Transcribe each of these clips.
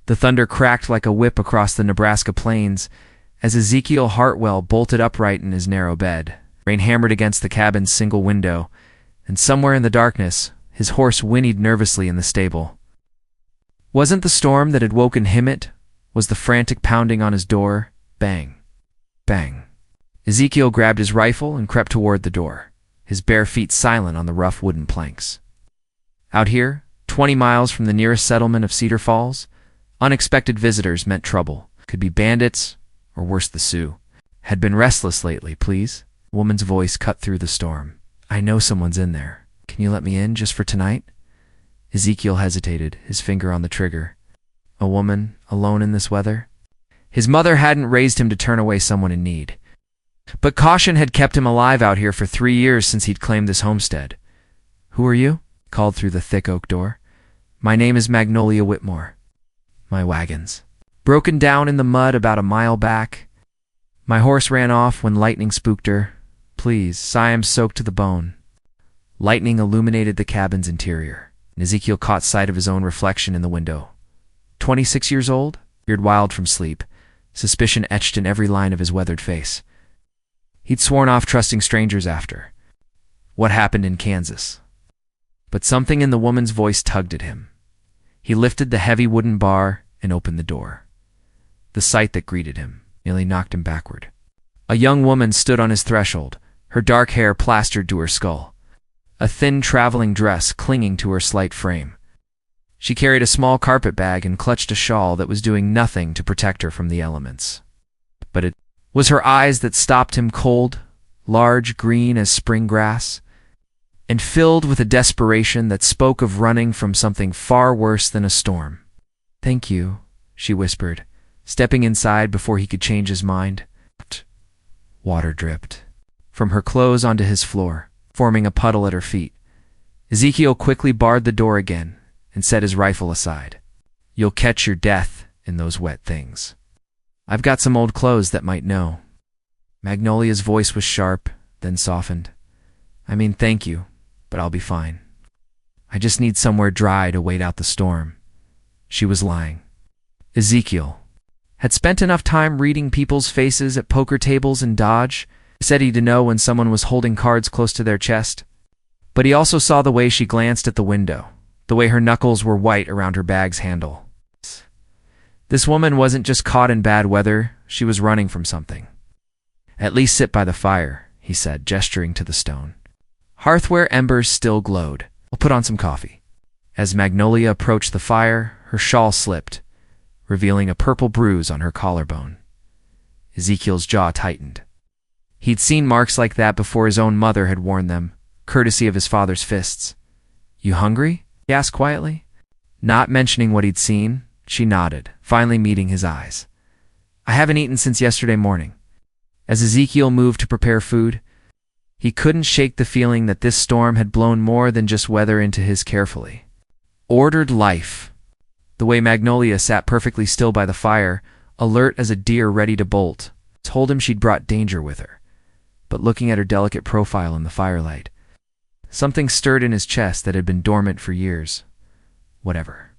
The thunder cracked like a whip across the Nebraska plains as Ezekiel Hartwell bolted upright in his narrow bed. Rain hammered against the cabin's single window, and somewhere in the darkness, his horse whinnied nervously in the stable. Wasn't the storm that had woken him it? Was the frantic pounding on his door? Bang. Bang. Ezekiel grabbed his rifle and crept toward the door, his bare feet silent on the rough wooden planks. Out here, 20 miles from the nearest settlement of Cedar Falls, unexpected visitors meant trouble. Could be bandits, or worse, the Sioux. Had been restless lately, please? A woman's voice cut through the storm. I know someone's in there. Can you let me in just for tonight? Ezekiel hesitated, his finger on the trigger. A woman, alone in this weather? His mother hadn't raised him to turn away someone in need. But caution had kept him alive out here for 3 years since he'd claimed this homestead. Who are you? Called through the thick oak door. My name is Magnolia Whitmore. My wagon's broken down in the mud about a mile back. My horse ran off when lightning spooked her. Please, I am soaked to the bone. Lightning illuminated the cabin's interior, and Ezekiel caught sight of his own reflection in the window. 26 years old, beard wild from sleep, suspicion etched in every line of his weathered face. He'd sworn off trusting strangers after what happened in Kansas. But something in the woman's voice tugged at him. He lifted the heavy wooden bar and opened the door. The sight that greeted him nearly knocked him backward. A young woman stood on his threshold, her dark hair plastered to her skull, a thin traveling dress clinging to her slight frame. She carried a small carpet bag and clutched a shawl that was doing nothing to protect her from the elements. But it was her eyes that stopped him cold, large, green as spring grass, and filled with a desperation that spoke of running from something far worse than a storm. Thank you, she whispered, stepping inside before he could change his mind. Water dripped from her clothes onto his floor, forming a puddle at her feet. Ezekiel quickly barred the door again and set his rifle aside. You'll catch your death in those wet things. I've got some old clothes that might know. Magnolia's voice was sharp, then softened. I mean, thank you, but I'll be fine. I just need somewhere dry to wait out the storm. She was lying. Ezekiel had spent enough time reading people's faces at poker tables in Dodge, said he'd know when someone was holding cards close to their chest. But he also saw the way she glanced at the window, the way her knuckles were white around her bag's handle. This woman wasn't just caught in bad weather, she was running from something. At least sit by the fire, he said, gesturing to the stone. Hearthware embers still glowed. I'll put on some coffee. As Magnolia approached the fire, her shawl slipped, revealing a purple bruise on her collarbone. Ezekiel's jaw tightened. He'd seen marks like that before his own mother had worn them, courtesy of his father's fists. You hungry? He asked quietly. Not mentioning what he'd seen, she nodded, finally meeting his eyes. I haven't eaten since yesterday morning. As Ezekiel moved to prepare food, he couldn't shake the feeling that this storm had blown more than just weather into his carefully ordered life. The way Magnolia sat perfectly still by the fire, alert as a deer ready to bolt, told him she'd brought danger with her. But looking at her delicate profile in the firelight, something stirred in his chest that had been dormant for years. Whatever.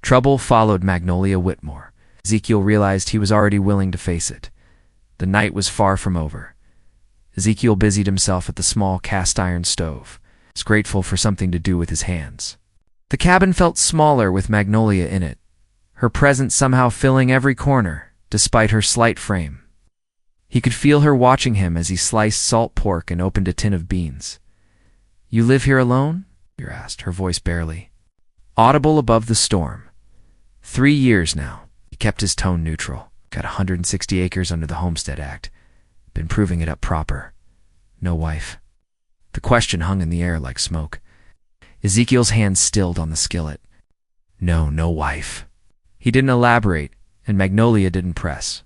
Trouble followed Magnolia Whitmore. Ezekiel realized he was already willing to face it. The night was far from over. Ezekiel busied himself at the small cast-iron stove, grateful for something to do with his hands. The cabin felt smaller with Magnolia in it, her presence somehow filling every corner, despite her slight frame. He could feel her watching him as he sliced salt pork and opened a tin of beans. You live here alone? She asked, her voice barely audible above the storm. 3 years now. He kept his tone neutral. Got 160 acres under the Homestead Act. Been proving it up proper. No wife. The question hung in the air like smoke. Ezekiel's hands stilled on the skillet. No wife. He didn't elaborate, and Magnolia didn't press.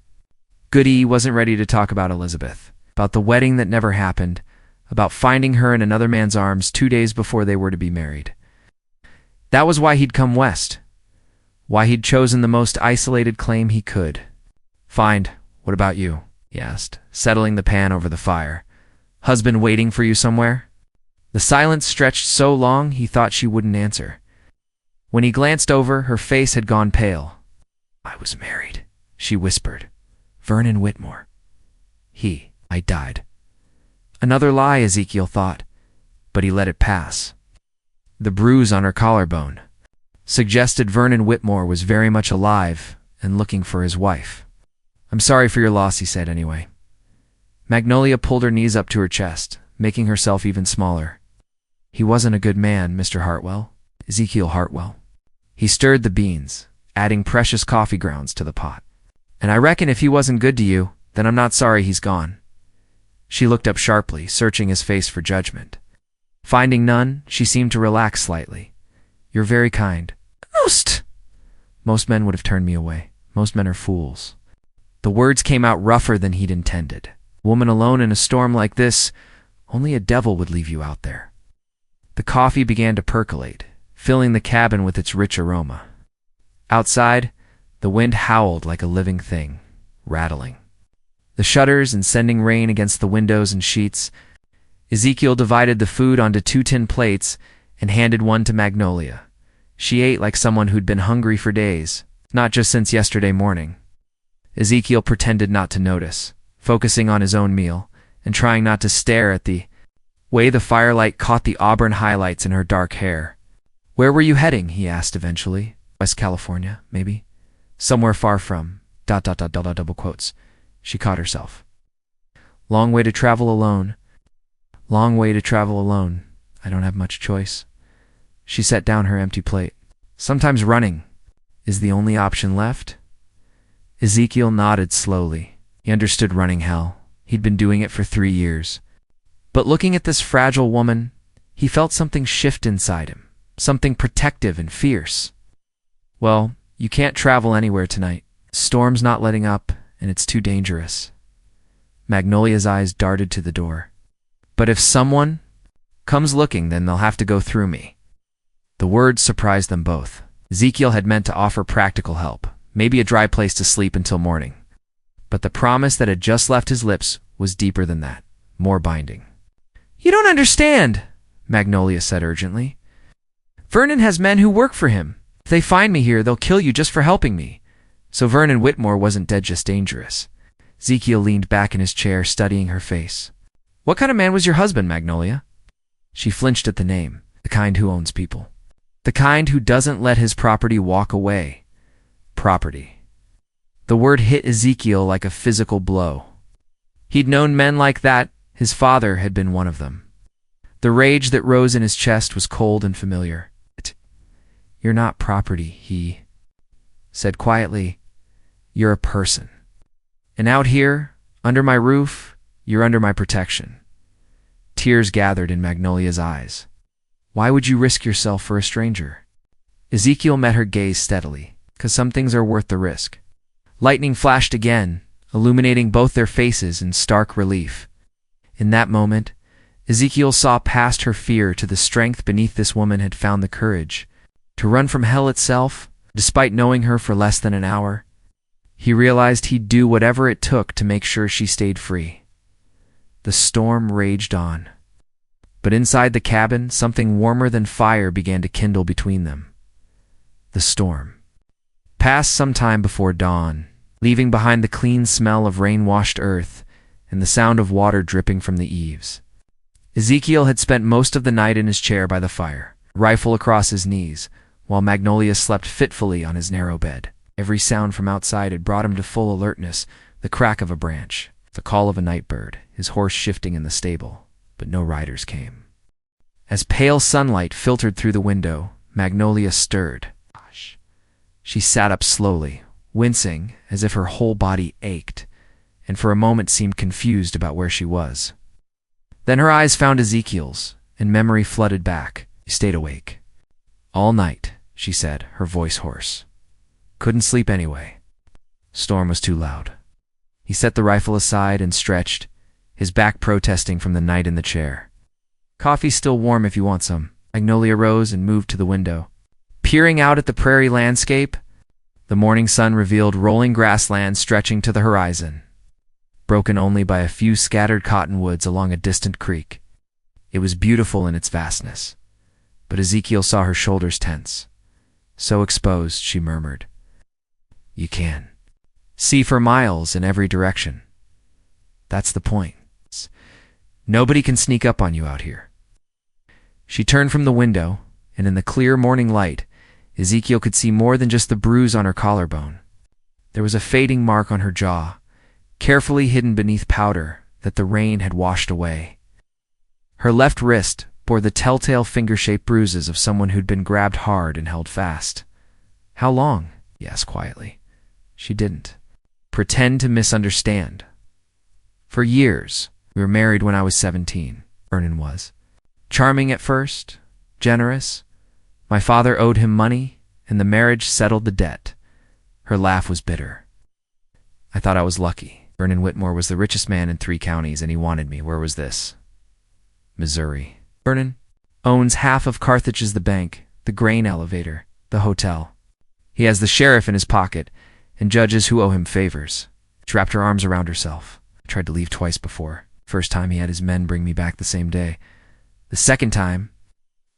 Goody wasn't ready to talk about Elizabeth, about the wedding that never happened, about finding her in another man's arms 2 days before they were to be married. That was why he'd come west. Why he'd chosen the most isolated claim he could. Fine. What about you? He asked, settling the pan over the fire. Husband waiting for you somewhere? The silence stretched so long he thought she wouldn't answer. When he glanced over, her face had gone pale, I was married, she whispered. Vernon Whitmore. I died. Another lie, Ezekiel thought, but he let it pass. The bruise on her collarbone suggested Vernon Whitmore was very much alive and looking for his wife. I'm sorry for your loss, he said anyway. Magnolia pulled her knees up to her chest, making herself even smaller. He wasn't a good man, Mr. Hartwell. Ezekiel Hartwell. He stirred the beans, adding precious coffee grounds to the pot. And I reckon if he wasn't good to you, then I'm not sorry he's gone. She looked up sharply, searching his face for judgment. Finding none, she seemed to relax slightly. You're very kind. Most men would have turned me away. Most men are fools. The words came out rougher than he'd intended. Woman alone in a storm like this, only a devil would leave you out there. The coffee began to percolate, filling the cabin with its rich aroma. Outside, the wind howled like a living thing, rattling the shutters and sending rain against the windows and sheets. Ezekiel divided the food onto 2 tin plates and handed one to Magnolia. She ate like someone who'd been hungry for days, not just since yesterday morning. Ezekiel pretended not to notice, focusing on his own meal and trying not to stare at the way the firelight caught the auburn highlights in her dark hair. Where were you heading? He asked eventually. West California, maybe? Somewhere far from... double quotes. She caught herself. Long way to travel alone. Long way to travel alone. I don't have much choice. She set down her empty plate. Sometimes running is the only option left. Ezekiel nodded slowly. He understood running hell. He'd been doing it for 3 years. But looking at this fragile woman, he felt something shift inside him, something protective and fierce. Well, you can't travel anywhere tonight. The storm's not letting up, and it's too dangerous. Magnolia's eyes darted to the door. But if someone comes looking, then they'll have to go through me. The words surprised them both. Ezekiel had meant to offer practical help, maybe a dry place to sleep until morning. But the promise that had just left his lips was deeper than that, more binding. You don't understand, Magnolia said urgently. Vernon has men who work for him. If they find me here, they'll kill you just for helping me. So Vernon Whitmore wasn't dead, just dangerous. Ezekiel leaned back in his chair, studying her face. What kind of man was your husband, Magnolia? She flinched at the name. The kind who owns people. The kind who doesn't let his property walk away. Property. The word hit Ezekiel like a physical blow. He'd known men like that. His father had been one of them. The rage that rose in his chest was cold and familiar. You're not property, he said quietly. You're a person. And out here, under my roof, you're under my protection. Tears gathered in Magnolia's eyes. Why would you risk yourself for a stranger? Ezekiel met her gaze steadily, 'cause some things are worth the risk. Lightning flashed again, illuminating both their faces in stark relief. In that moment, Ezekiel saw past her fear to the strength beneath this woman had found the courage to run from hell itself, despite knowing her for less than an hour. He realized he'd do whatever it took to make sure she stayed free. The storm raged on. But inside the cabin, something warmer than fire began to kindle between them. The storm passed some time before dawn, leaving behind the clean smell of rain-washed earth and the sound of water dripping from the eaves. Ezekiel had spent most of the night in his chair by the fire, rifle across his knees, while Magnolia slept fitfully on his narrow bed. Every sound from outside had brought him to full alertness, the crack of a branch, the call of a night bird, his horse shifting in the stable, but no riders came. As pale sunlight filtered through the window, Magnolia stirred. She sat up slowly, wincing as if her whole body ached, and for a moment seemed confused about where she was. Then her eyes found Ezekiel's, and memory flooded back. He stayed awake. All night, she said, her voice hoarse. Couldn't sleep anyway. Storm was too loud. He set the rifle aside and stretched, his back protesting from the night in the chair. Coffee's still warm if you want some. Magnolia rose and moved to the window. Peering out at the prairie landscape, the morning sun revealed rolling grassland stretching to the horizon, broken only by a few scattered cottonwoods along a distant creek. It was beautiful in its vastness, but Ezekiel saw her shoulders tense. So exposed, she murmured. You can see for miles in every direction. That's the point. Nobody can sneak up on you out here. She turned from the window, and in the clear morning light, Ezekiel could see more than just the bruise on her collarbone. There was a fading mark on her jaw, carefully hidden beneath powder that the rain had washed away. Her left wrist bore the telltale finger-shaped bruises of someone who'd been grabbed hard and held fast. "How long?" he asked quietly. She didn't pretend to misunderstand. "For years. We were married when I was 17, Vernon was. Charming at first, generous. My father owed him money, and the marriage settled the debt." Her laugh was bitter. "I thought I was lucky. Vernon Whitmore was the richest man in 3 counties, and he wanted me. Where was this?" "Missouri. Vernon owns half of Carthage's the bank, the grain elevator, the hotel. He has the sheriff in his pocket, and judges who owe him favors." She wrapped her arms around herself. "I tried to leave twice before. First time he had his men bring me back the same day. The second time,"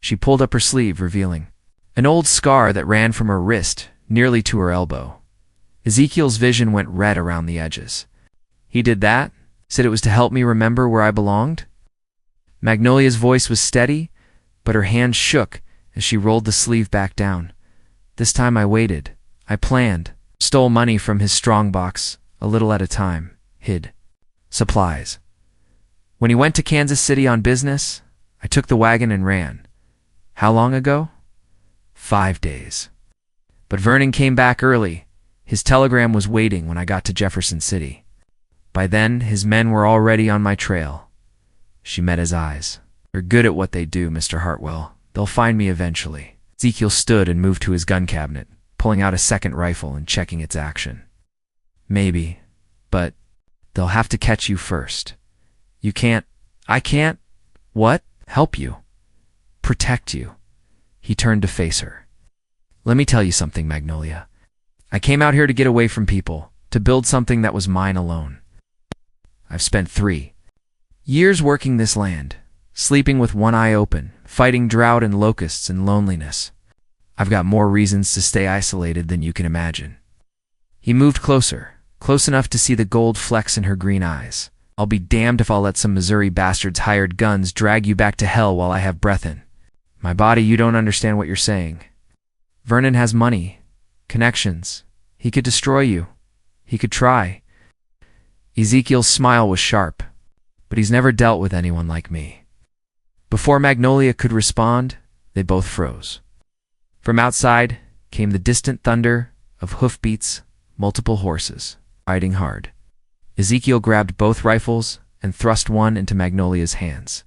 she pulled up her sleeve, revealing an old scar that ran from her wrist nearly to her elbow. Ezekiel's vision went red around the edges. "He did that? Said it was to help me remember where I belonged?" Magnolia's voice was steady, but her hand shook as she rolled the sleeve back down. "This time I waited. I planned. Stole money from his strongbox, a little at a time. Hid supplies. When he went to Kansas City on business, I took the wagon and ran. How long ago? 5 days. But Vernon came back early. His telegram was waiting when I got to Jefferson City. By then, his men were already on my trail." She met his eyes. "They're good at what they do, Mr. Hartwell. They'll find me eventually." Ezekiel stood and moved to his gun cabinet, pulling out a second rifle and checking its action. "Maybe, but they'll have to catch you first. You can't— I can't— what? Help you. Protect you." He turned to face her. "Let me tell you something, Magnolia. I came out here to get away from people, to build something that was mine alone. I've spent 3 years working this land, sleeping with one eye open, fighting drought and locusts and loneliness. I've got more reasons to stay isolated than you can imagine." He moved closer, close enough to see the gold flecks in her green eyes. "I'll be damned if I'll let some Missouri bastards hired guns drag you back to hell while I have breath in. My body, you don't understand what you're saying. Vernon has money, connections. He could destroy you. He could try." Ezekiel's smile was sharp, "But he's never dealt with anyone like me." Before Magnolia could respond, they both froze. From outside came the distant thunder of hoofbeats, multiple horses, riding hard. Ezekiel grabbed both rifles and thrust one into Magnolia's hands.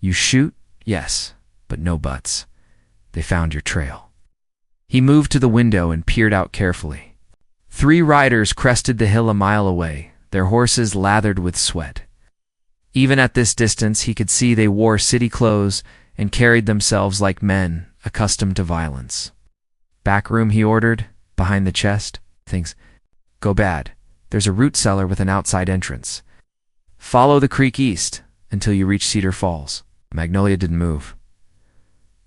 "You shoot? Yes, but no buts. They found your trail." He moved to the window and peered out carefully. 3 riders crested the hill a mile away, their horses lathered with sweat. Even at this distance, he could see they wore city clothes and carried themselves like men accustomed to violence. "Back room," he ordered, behind the chest. "Things go bad. There's a root cellar with an outside entrance. Follow the creek east until you reach Cedar Falls." Magnolia didn't move.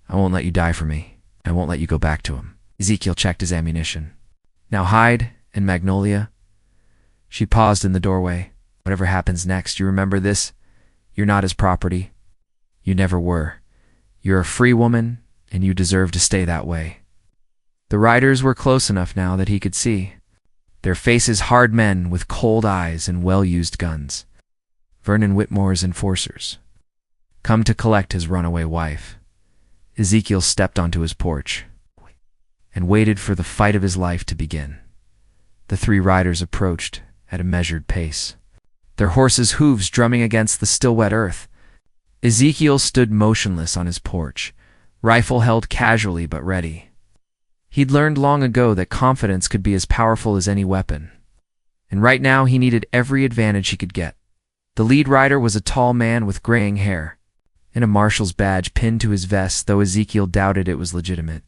"I won't let you die for me. I won't let you go back to him." Ezekiel checked his ammunition. "Now hide, and Magnolia." She paused in the doorway. "Whatever happens next, you remember this? You're not his property. You never were. You're a free woman, and you deserve to stay that way." The riders were close enough now that he could see. Their faces hard men with cold eyes and well-used guns. Vernon Whitmore's enforcers, come to collect his runaway wife. Ezekiel stepped onto his porch and waited for the fight of his life to begin. The 3 riders approached at a measured pace, their horses' hooves drumming against the still wet earth. Ezekiel stood motionless on his porch, rifle held casually but ready. He'd learned long ago that confidence could be as powerful as any weapon, and right now he needed every advantage he could get. The lead rider was a tall man with graying hair, and a marshal's badge pinned to his vest, though Ezekiel doubted it was legitimate.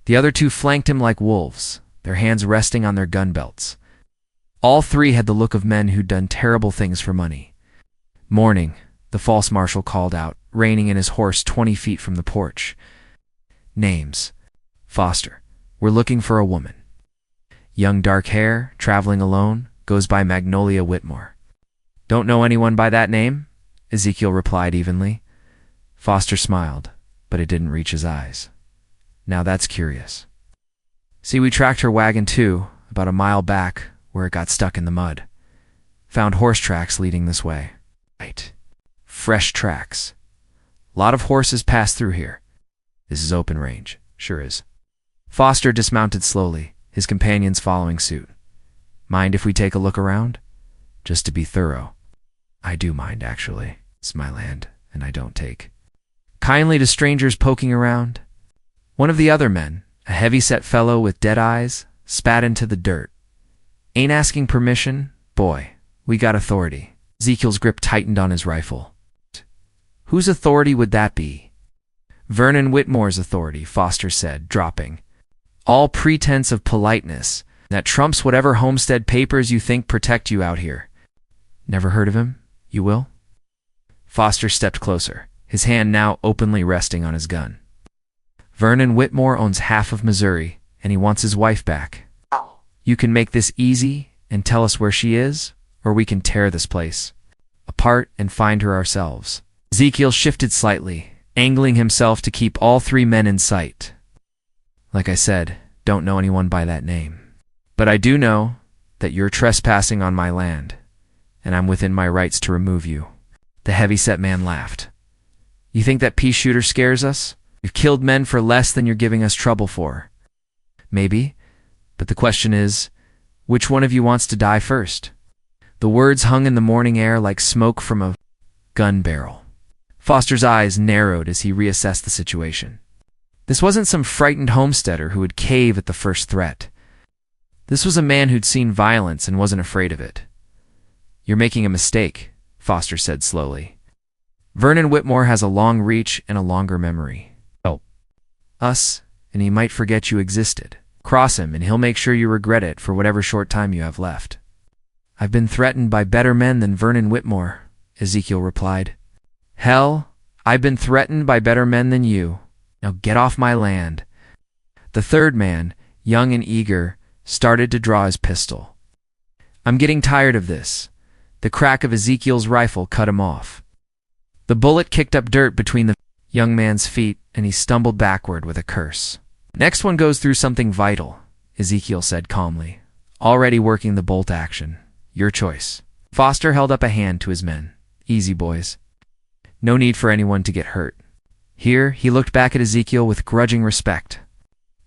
The other 2 flanked him like wolves, their hands resting on their gun belts. All 3 had the look of men who'd done terrible things for money. "Morning," the false marshal called out, reining in his horse 20 feet from the porch. "Names. Foster. We're looking for a woman." Young dark hair, traveling alone, goes by Magnolia Whitmore. Don't know anyone by that name? Ezekiel replied evenly. Foster smiled, but it didn't reach his eyes. Now that's curious. See, we tracked her wagon too, about a mile back, where it got stuck in the mud. Found horse tracks leading this way. Right. Fresh tracks. Lot of horses pass through here. This is open range. Sure is. Foster dismounted slowly, his companions following suit. Mind if we take a look around? Just to be thorough. I do mind, actually. It's my land, and I don't take kindly to strangers poking around. One of the other men, a heavy-set fellow with dead eyes, spat into the dirt. Ain't asking permission? Boy, we got authority. Ezekiel's grip tightened on his rifle. Whose authority would that be? Vernon Whitmore's authority, Foster said, dropping. All pretense of politeness. That trumps whatever homestead papers you think protect you out here. Never heard of him? You will? Foster stepped closer, his hand now openly resting on his gun. Vernon Whitmore owns half of Missouri, and he wants his wife back. You can make this easy and tell us where she is, or we can tear this place apart and find her ourselves. Ezekiel shifted slightly, angling himself to keep all three men in sight. Like I said, don't know anyone by that name. But I do know that you're trespassing on my land, and I'm within my rights to remove you. The heavy-set man laughed. You think that pea shooter scares us? We've killed men for less than you're giving us trouble for. Maybe, but the question is, which one of you wants to die first? The words hung in the morning air like smoke from a gun barrel. Foster's eyes narrowed as he reassessed the situation. This wasn't some frightened homesteader who would cave at the first threat. This was a man who'd seen violence and wasn't afraid of it. You're making a mistake, Foster said slowly. Vernon Whitmore has a long reach and a longer memory. Oh. Us, and he might forget you existed. Cross him, and he'll make sure you regret it for whatever short time you have left. I've been threatened by better men than Vernon Whitmore, Ezekiel replied. Hell, I've been threatened by better men than you. Now get off my land. The third man, young and eager, started to draw his pistol. I'm getting tired of this. The crack of Ezekiel's rifle cut him off. The bullet kicked up dirt between the young man's feet, and he stumbled backward with a curse. Next one goes through something vital, Ezekiel said calmly, already working the bolt action. Your choice. Foster held up a hand to his men. Easy, boys. No need for anyone to get hurt. Here, he looked back at Ezekiel with grudging respect.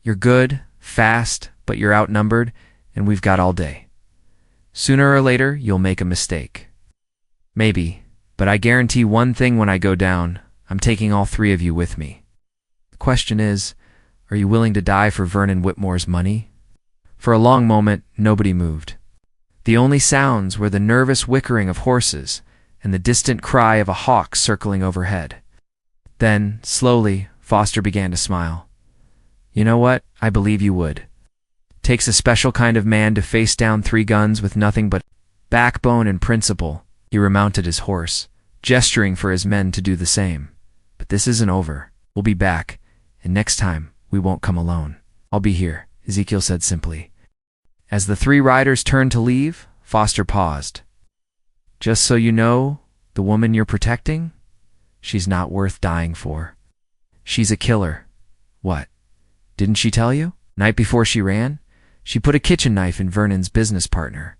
You're good, fast, but you're outnumbered, and we've got all day. Sooner or later, you'll make a mistake. Maybe, but I guarantee one thing when I go down, I'm taking all three of you with me. The question is, are you willing to die for Vernon Whitmore's money? For a long moment, nobody moved. The only sounds were the nervous whickering of horses and the distant cry of a hawk circling overhead. Then, slowly, Foster began to smile. You know what? I believe you would. Takes a special kind of man to face down three guns with nothing but backbone and principle. He remounted his horse, gesturing for his men to do the same. But this isn't over. We'll be back, and next time, we won't come alone. I'll be here, Ezekiel said simply. As the three riders turned to leave, Foster paused. Just so you know, the woman you're protecting? She's not worth dying for. She's a killer. What? Didn't she tell you? Night before she ran, she put a kitchen knife in Vernon's business partner.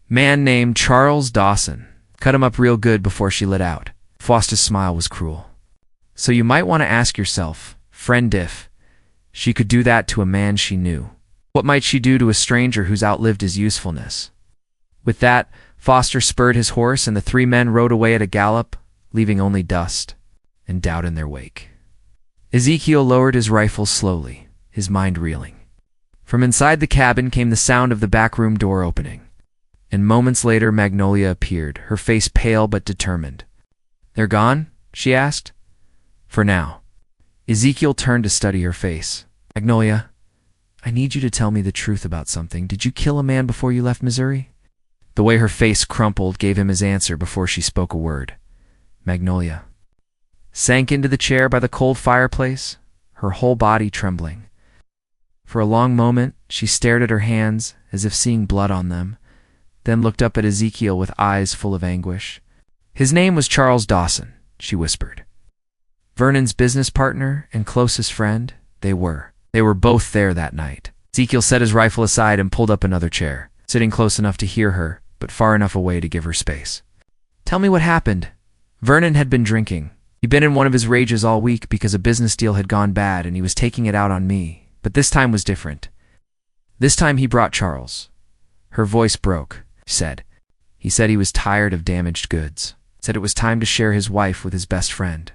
Man named Charles Dawson. Cut him up real good before she lit out. Foster's smile was cruel. So you might want to ask yourself, friend, if she could do that to a man she knew, what might she do to a stranger who's outlived his usefulness? With that, Foster spurred his horse, and the three men rode away at a gallop, leaving only dust and doubt in their wake. Ezekiel lowered his rifle slowly, his mind reeling. From inside the cabin came the sound of the back room door opening, and moments later Magnolia appeared, her face pale but determined. They're gone? She asked. For now. Ezekiel turned to study her face. Magnolia, I need you to tell me the truth about something. Did you kill a man before you left Missouri? The way her face crumpled gave him his answer before she spoke a word. Magnolia sank into the chair by the cold fireplace, her whole body trembling. For a long moment, She stared at her hands as if seeing blood on them, then looked up at Ezekiel with eyes full of anguish. His name was Charles Dawson, she whispered. Vernon's business partner and closest friend, they were. They were both there that night. Ezekiel set his rifle aside and pulled up another chair, sitting close enough to hear her, but far enough away to give her space. Tell me what happened. Vernon had been drinking. He'd been in one of his rages all week because a business deal had gone bad and he was taking it out on me, but this time was different. This time he brought Charles. Her voice broke. He said he was tired of damaged goods. Said it was time to share his wife with his best friend.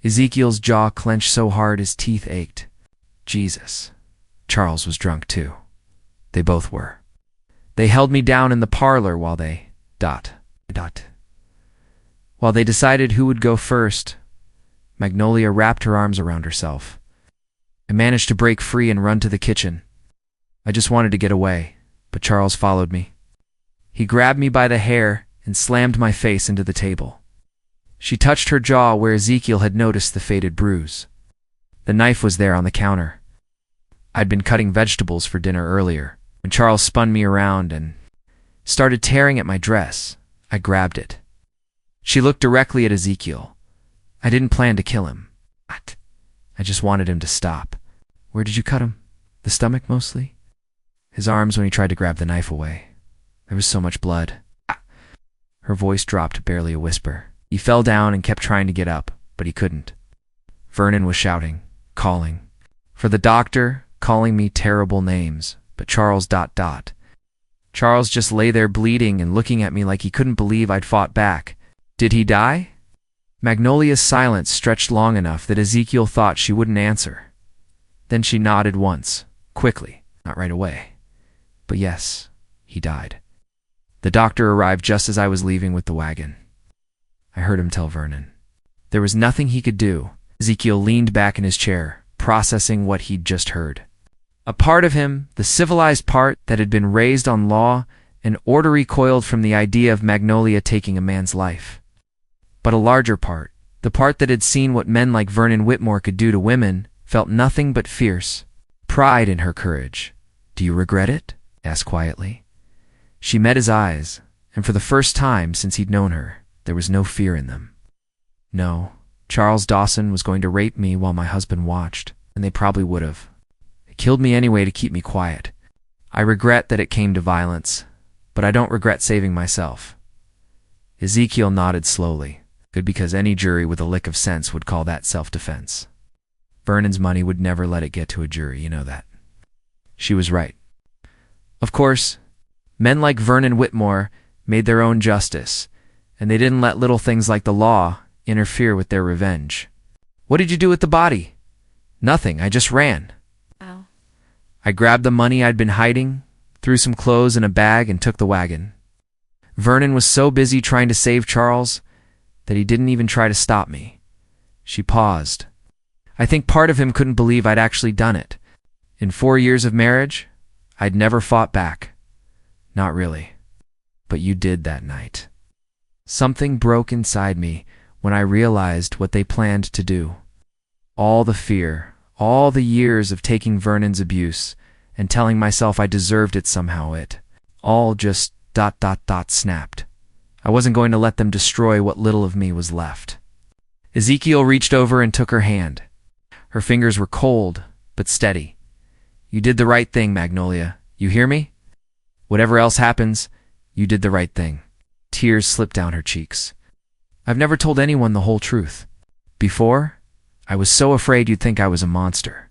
Ezekiel's jaw clenched so hard his teeth ached. Jesus. Charles was drunk too. They both were. They held me down in the parlor while they... While they decided who would go first, Magnolia wrapped her arms around herself. I managed to break free and run to the kitchen. I just wanted to get away, but Charles followed me. He grabbed me by the hair and slammed my face into the table. She touched her jaw where Ezekiel had noticed the faded bruise. The knife was there on the counter. I'd been cutting vegetables for dinner earlier. When Charles spun me around and started tearing at my dress, I grabbed it. She looked directly at Ezekiel. I didn't plan to kill him. I just wanted him to stop. Where did you cut him? The stomach, mostly? His arms when he tried to grab the knife away. There was so much blood. Her voice dropped barely a whisper. He fell down and kept trying to get up, but he couldn't. Vernon was shouting, calling. For the doctor, calling me terrible names, but Charles ... Charles just lay there bleeding and looking at me like he couldn't believe I'd fought back. Did he die? Magnolia's silence stretched long enough that Ezekiel thought she wouldn't answer. Then she nodded once, quickly, not right away. But yes, he died. The doctor arrived just as I was leaving with the wagon. I heard him tell Vernon. There was nothing he could do. Ezekiel leaned back in his chair, processing what he'd just heard. A part of him, the civilized part that had been raised on law and order, recoiled from the idea of Magnolia taking a man's life. But a larger part, the part that had seen what men like Vernon Whitmore could do to women, felt nothing but fierce pride in her courage. Do you regret it? Asked quietly. She met his eyes, and for the first time since he'd known her, there was no fear in them. No, Charles Dawson was going to rape me while my husband watched, and they probably would have. They killed me anyway to keep me quiet. I regret that it came to violence, but I don't regret saving myself. Ezekiel nodded slowly. Good, because any jury with a lick of sense would call that self-defense. Vernon's money would never let it get to a jury, you know that. She was right. Of course, men like Vernon Whitmore made their own justice, and they didn't let little things like the law interfere with their revenge. What did you do with the body? Nothing, I just ran. Wow. I grabbed the money I'd been hiding, threw some clothes in a bag, and took the wagon. Vernon was so busy trying to save Charles that he didn't even try to stop me. She paused. I think part of him couldn't believe I'd actually done it. In 4 years of marriage, I'd never fought back. Not really. But you did that night. Something broke inside me when I realized what they planned to do. All the fear, all the years of taking Vernon's abuse and telling myself I deserved it somehow, it all just ... snapped. I wasn't going to let them destroy what little of me was left. Ezekiel reached over and took her hand. Her fingers were cold, but steady. You did the right thing, Magnolia. You hear me? Whatever else happens, you did the right thing. Tears slipped down her cheeks. I've never told anyone the whole truth. Before, I was so afraid you'd think I was a monster.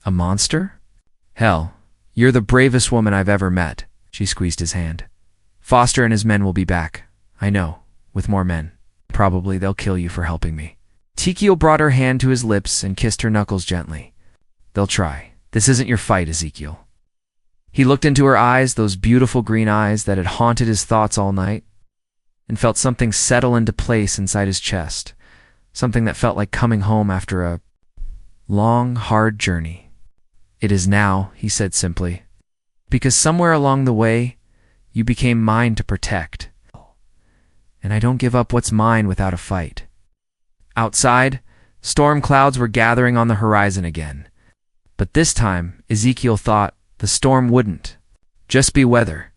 A monster? Hell, you're the bravest woman I've ever met. She squeezed his hand. Foster and his men will be back. I know, with more men. Probably they'll kill you for helping me. Ezekiel brought her hand to his lips and kissed her knuckles gently. They'll try. This isn't your fight, Ezekiel. He looked into her eyes, those beautiful green eyes that had haunted his thoughts all night, and felt something settle into place inside his chest, something that felt like coming home after a long, hard journey. It is now, he said simply, because somewhere along the way, you became mine to protect. And I don't give up what's mine without a fight. Outside, storm clouds were gathering on the horizon again. But this time, Ezekiel thought, The storm wouldn't just be weather.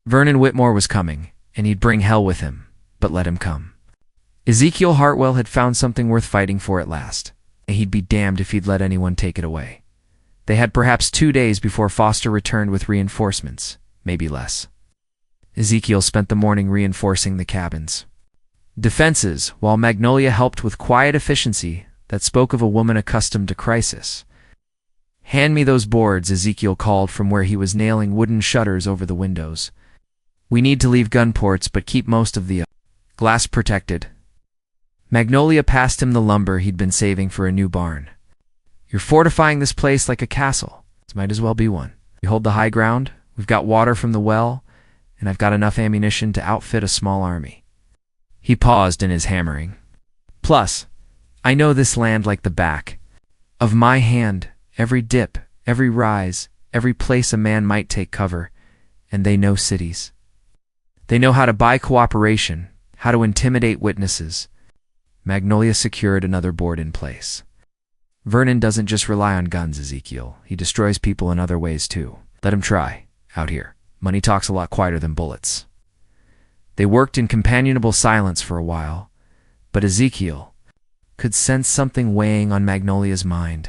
Vernon Whitmore was coming, and he'd bring hell with him, but let him come. Ezekiel Hartwell had found something worth fighting for at last, and he'd be damned if he'd let anyone take it away. They had perhaps 2 days before Foster returned with reinforcements, maybe less. Ezekiel spent the morning reinforcing the cabins' defenses, while Magnolia helped with quiet efficiency that spoke of a woman accustomed to crisis. "Hand me those boards," Ezekiel called from where he was nailing wooden shutters over the windows. "We need to leave gun ports, but keep most of the glass protected." Magnolia passed him the lumber he'd been saving for a new barn. "You're fortifying this place like a castle. It might as well be one. We hold the high ground, we've got water from the well, and I've got enough ammunition to outfit a small army." He paused in his hammering. "Plus, I know this land like the back of my hand, every dip, every rise, every place a man might take cover, and they know cities. They know how to buy cooperation, how to intimidate witnesses." Magnolia secured another board in place. "Vernon doesn't just rely on guns, Ezekiel. He destroys people in other ways too. Let him try, out here. Money talks a lot quieter than bullets." They worked in companionable silence for a while, but Ezekiel could sense something weighing on Magnolia's mind.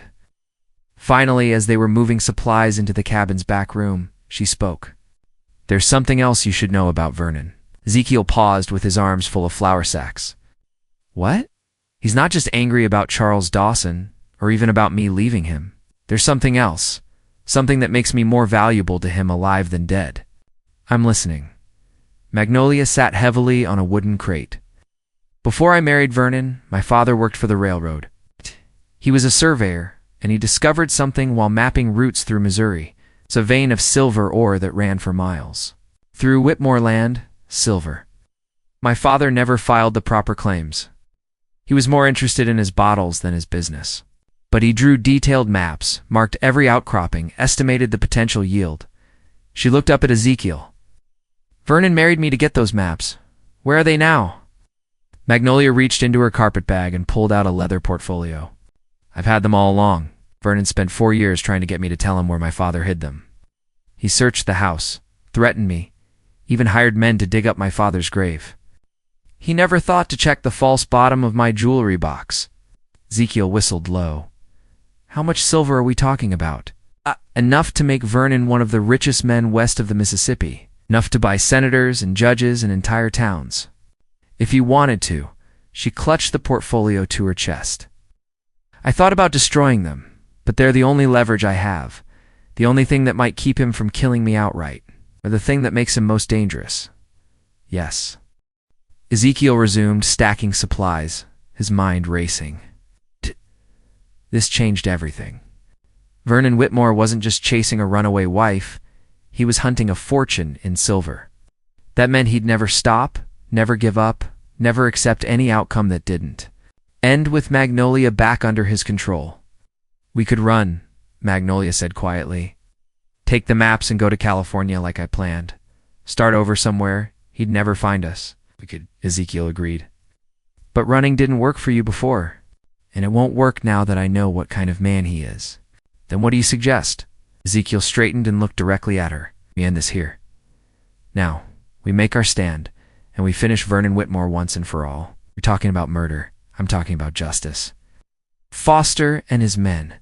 Finally, as they were moving supplies into the cabin's back room, she spoke. "There's something else you should know about Vernon." Ezekiel paused with his arms full of flour sacks. "What?" "He's not just angry about Charles Dawson, or even about me leaving him. There's something else, something that makes me more valuable to him alive than dead." "I'm listening." Magnolia sat heavily on a wooden crate. "Before I married Vernon, my father worked for the railroad. He was a surveyor, and he discovered something while mapping routes through Missouri. It's a vein of silver ore that ran for miles. Through Whitmore land, silver. My father never filed the proper claims. He was more interested in his bottles than his business. But he drew detailed maps, marked every outcropping, estimated the potential yield." She looked up at Ezekiel. "Vernon married me to get those maps. Where are they now?" Magnolia reached into her carpet bag and pulled out a leather portfolio. "I've had them all along. Vernon spent 4 years trying to get me to tell him where my father hid them. He searched the house, threatened me, even hired men to dig up my father's grave. He never thought to check the false bottom of my jewelry box." Ezekiel whistled low. "How much silver are we talking about?" Enough to make Vernon one of the richest men west of the Mississippi. Enough to buy senators and judges and entire towns. If he wanted to." She clutched the portfolio to her chest. "I thought about destroying them, but they're the only leverage I have. The only thing that might keep him from killing me outright, or the thing that makes him most dangerous. Yes." Ezekiel resumed, stacking supplies, his mind racing. This changed everything. Vernon Whitmore wasn't just chasing a runaway wife, he was hunting a fortune in silver. That meant he'd never stop, never give up, never accept any outcome that didn't end with Magnolia back under his control. "We could run," Magnolia said quietly. "Take the maps and go to California like I planned. Start over somewhere, he'd never find us." "We could," Ezekiel agreed. "But running didn't work for you before, and it won't work now that I know what kind of man he is." "Then what do you suggest?" Ezekiel straightened and looked directly at her. "We end this here. Now, we make our stand, and we finish Vernon Whitmore once and for all. You're talking about murder. I'm talking about justice. Foster and his men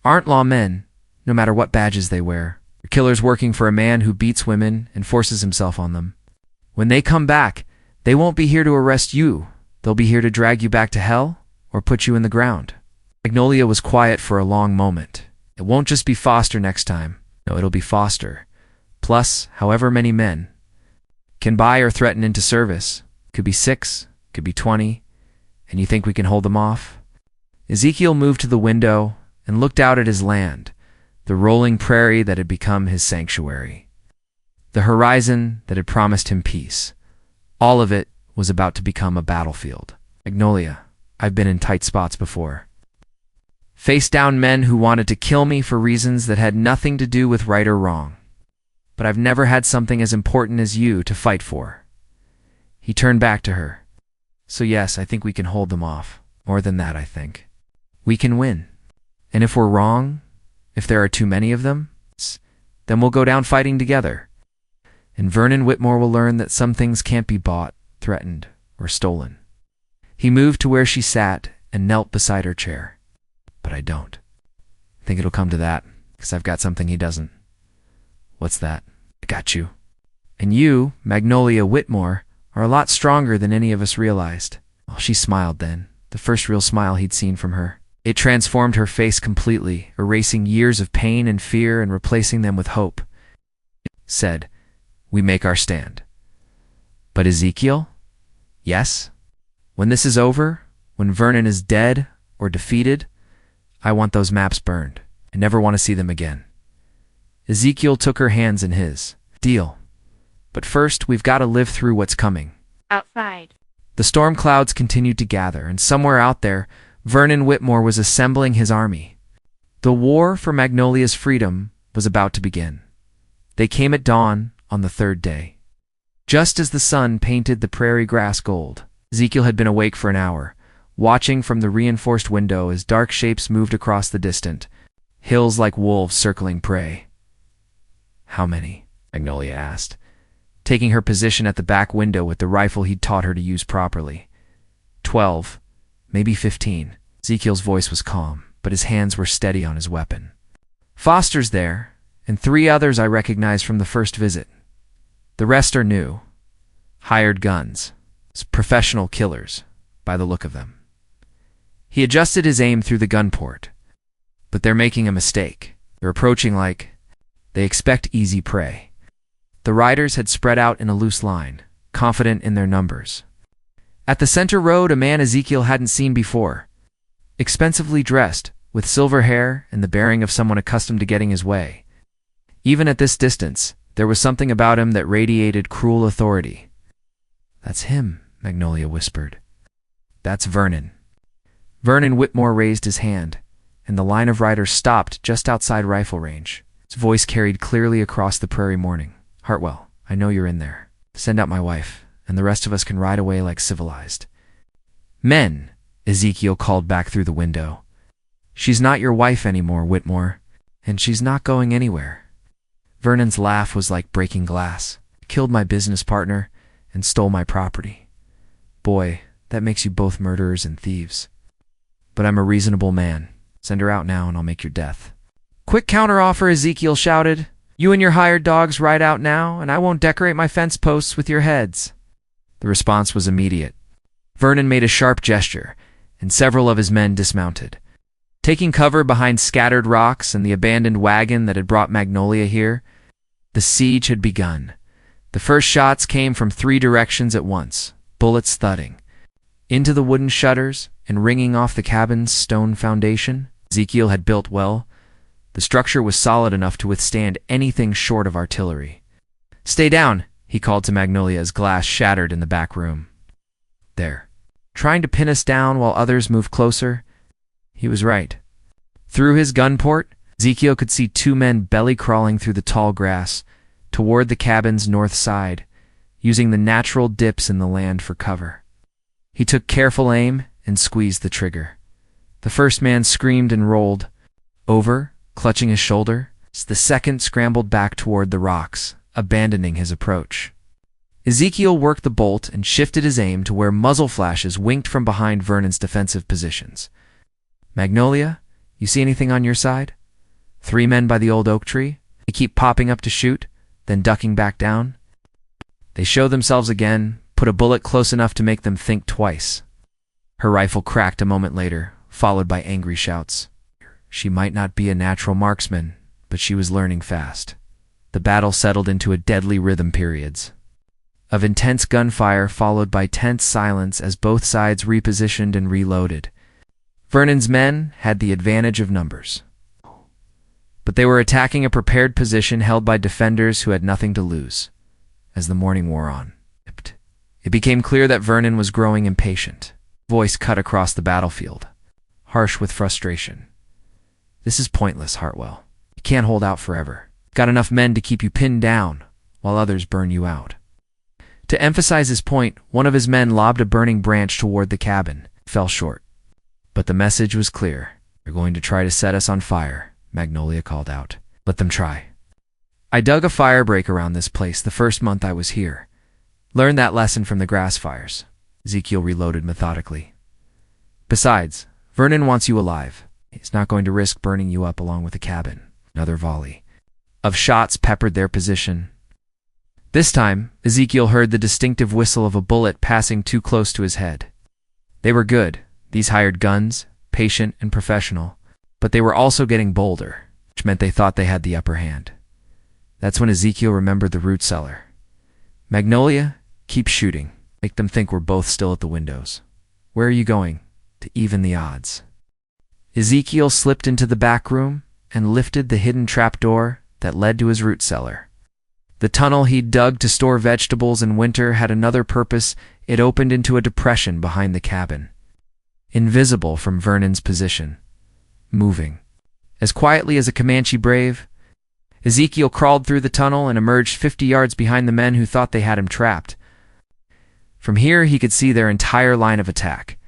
aren't lawmen, no matter what badges they wear. They're killers working for a man who beats women and forces himself on them. When they come back, they won't be here to arrest you. They'll be here to drag you back to hell or put you in the ground." Magnolia was quiet for a long moment. "It won't just be Foster next time. No, it'll be Foster, plus however many men can buy or threaten into service. Could be 6, could be 20, and you think we can hold them off?" Ezekiel moved to the window and looked out at his land, the rolling prairie that had become his sanctuary. The horizon that had promised him peace. All of it was about to become a battlefield. "Magnolia, I've been in tight spots before. Faced down men who wanted to kill me for reasons that had nothing to do with right or wrong. But I've never had something as important as you to fight for." He turned back to her. "So yes, I think we can hold them off. More than that, I think. We can win. And if we're wrong, if there are too many of them, Then we'll go down fighting together. And Vernon Whitmore will learn that some things can't be bought, threatened, or stolen. He moved to where she sat and knelt beside her chair. But I don't. Think it'll come to that, because I've got something he doesn't. What's that? I got you. And you, Magnolia Whitmore, are a lot stronger than any of us realized. Well, she smiled then, the first real smile he'd seen from her. It transformed her face completely, erasing years of pain and fear and replacing them with hope. It said, "We make our stand." But Ezekiel? Yes? When this is over, when Vernon is dead or defeated, I want those maps burned. I never want to see them again. Ezekiel took her hands in his. Deal. But first, we've got to live through what's coming. Outside. The storm clouds continued to gather, and somewhere out there, Vernon Whitmore was assembling his army. The war for Magnolia's freedom was about to begin. They came at dawn on the third day. Just as the sun painted the prairie grass gold, Ezekiel had been awake for an hour, watching from the reinforced window as dark shapes moved across the distant hills like wolves circling prey. How many? Magnolia asked, taking her position at the back window with the rifle he'd taught her to use properly. 12, maybe 15. Ezekiel's voice was calm, but his hands were steady on his weapon. Foster's there, and 3 others I recognized from the first visit. The rest are new. Hired guns. Professional killers, by the look of them. He adjusted his aim through the gun port. But they're making a mistake. They're approaching like they expect easy prey. The riders had spread out in a loose line, confident in their numbers. At the center rode a man Ezekiel hadn't seen before, expensively dressed, with silver hair and the bearing of someone accustomed to getting his way. Even at this distance, there was something about him that radiated cruel authority. "That's him," Magnolia whispered. "That's Vernon." Vernon Whitmore raised his hand, and the line of riders stopped just outside rifle range. His voice carried clearly across the prairie morning. "Hartwell, I know you're in there. Send out my wife, and the rest of us can ride away like civilized." "Men," Ezekiel called back through the window. "She's not your wife anymore, Whitmore, and she's not going anywhere." Vernon's laugh was like breaking glass. "Killed my business partner and stole my property. Boy, that makes you both murderers and thieves. But I'm a reasonable man. Send her out now and I'll make your death." "Quick counteroffer," Ezekiel shouted. "You and your hired dogs ride out now, and I won't decorate my fence posts with your heads." The response was immediate. Vernon made a sharp gesture, and several of his men dismounted. Taking cover behind scattered rocks and the abandoned wagon that had brought Magnolia here, the siege had begun. The first shots came from 3 directions at once, bullets thudding into the wooden shutters and ringing off the cabin's stone foundation. Ezekiel had built well. The structure was solid enough to withstand anything short of artillery. "Stay down," he called to Magnolia as glass shattered in the back room. There, trying to pin us down while others moved closer. He was right. Through his gun port, Ezekiel could see 2 men belly crawling through the tall grass toward the cabin's north side, using the natural dips in the land for cover. He took careful aim and squeezed the trigger. The first man screamed and rolled over, clutching his shoulder. The second scrambled back toward the rocks, abandoning his approach. Ezekiel worked the bolt and shifted his aim to where muzzle flashes winked from behind Vernon's defensive positions. "Magnolia, you see anything on your side?" 3 men by the old oak tree. They keep popping up to shoot, then ducking back down. They show themselves again, put a bullet close enough to make them think twice. Her rifle cracked a moment later, followed by angry shouts. She might not be a natural marksman, but she was learning fast. The battle settled into a deadly rhythm periods of intense gunfire followed by tense silence as both sides repositioned and reloaded. Vernon's men had the advantage of numbers, but they were attacking a prepared position held by defenders who had nothing to lose. As the morning wore on, it became clear that Vernon was growing impatient. Voice cut across the battlefield, harsh with frustration. "This is pointless, Hartwell. You can't hold out forever. Got enough men to keep you pinned down, while others burn you out." To emphasize his point, one of his men lobbed a burning branch toward the cabin, fell short. But the message was clear. "They're going to try to set us on fire," Magnolia called out. "Let them try." I dug a fire break around this place the first month I was here. Learned that lesson from the grass fires. Ezekiel reloaded methodically. Besides, Vernon wants you alive. He's not going to risk burning you up along with the cabin. Another volley of shots peppered their position. This time, Ezekiel heard the distinctive whistle of a bullet passing too close to his head. They were good, these hired guns, patient and professional, but they were also getting bolder, which meant they thought they had the upper hand. That's when Ezekiel remembered the root cellar. Magnolia, keep shooting. Make them think we're both still at the windows. Where are you going? To even the odds. Ezekiel slipped into the back room and lifted the hidden trapdoor that led to his root cellar. The tunnel he'd dug to store vegetables in winter had another purpose. It opened into a depression behind the cabin. Invisible from Vernon's position. Moving. As quietly as a Comanche brave, Ezekiel crawled through the tunnel and emerged 50 yards behind the men who thought they had him trapped. From here he could see their entire line of attack.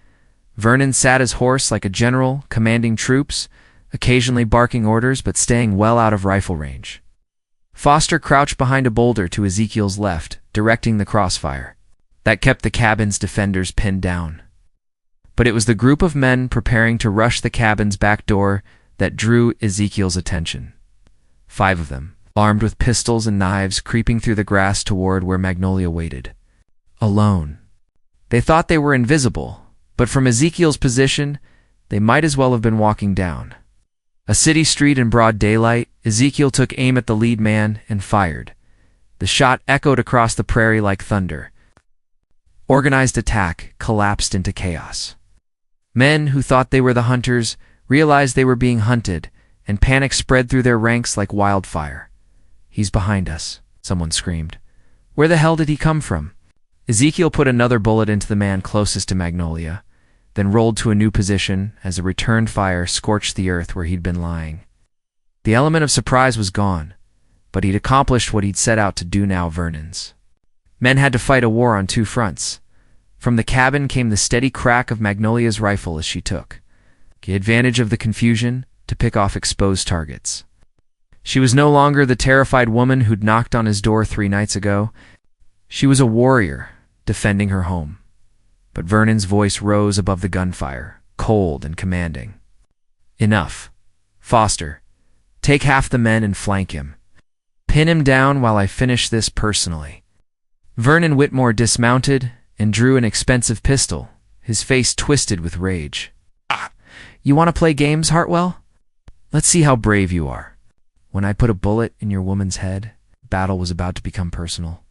Vernon sat his horse like a general, commanding troops, occasionally barking orders but staying well out of rifle range. Foster crouched behind a boulder to Ezekiel's left, directing the crossfire. That kept the cabin's defenders pinned down. But it was the group of men preparing to rush the cabin's back door that drew Ezekiel's attention. 5 of them, armed with pistols and knives, creeping through the grass toward where Magnolia waited. Alone. They thought they were invisible, but from Ezekiel's position, they might as well have been walking down. A city street in broad daylight, Ezekiel took aim at the lead man and fired. The shot echoed across the prairie like thunder. Organized attack collapsed into chaos. Men who thought they were the hunters realized they were being hunted, and panic spread through their ranks like wildfire. "He's behind us," someone screamed. "Where the hell did he come from?" Ezekiel put another bullet into the man closest to Magnolia, then rolled to a new position as a returned fire scorched the earth where he'd been lying. The element of surprise was gone, but he'd accomplished what he'd set out to do now. Vernon's men had to fight a war on 2 fronts. From the cabin came the steady crack of Magnolia's rifle as she took advantage of the confusion to pick off exposed targets. She was no longer the terrified woman who'd knocked on his door 3 nights ago. She was a warrior defending her home. But Vernon's voice rose above the gunfire, cold and commanding. "Enough. Foster, take half the men and flank him. Pin him down while I finish this personally." Vernon Whitmore dismounted and drew an expensive pistol, his face twisted with rage. "Ah, you want to play games, Hartwell? Let's see how brave you are. When I put a bullet in your woman's head, battle was about to become personal."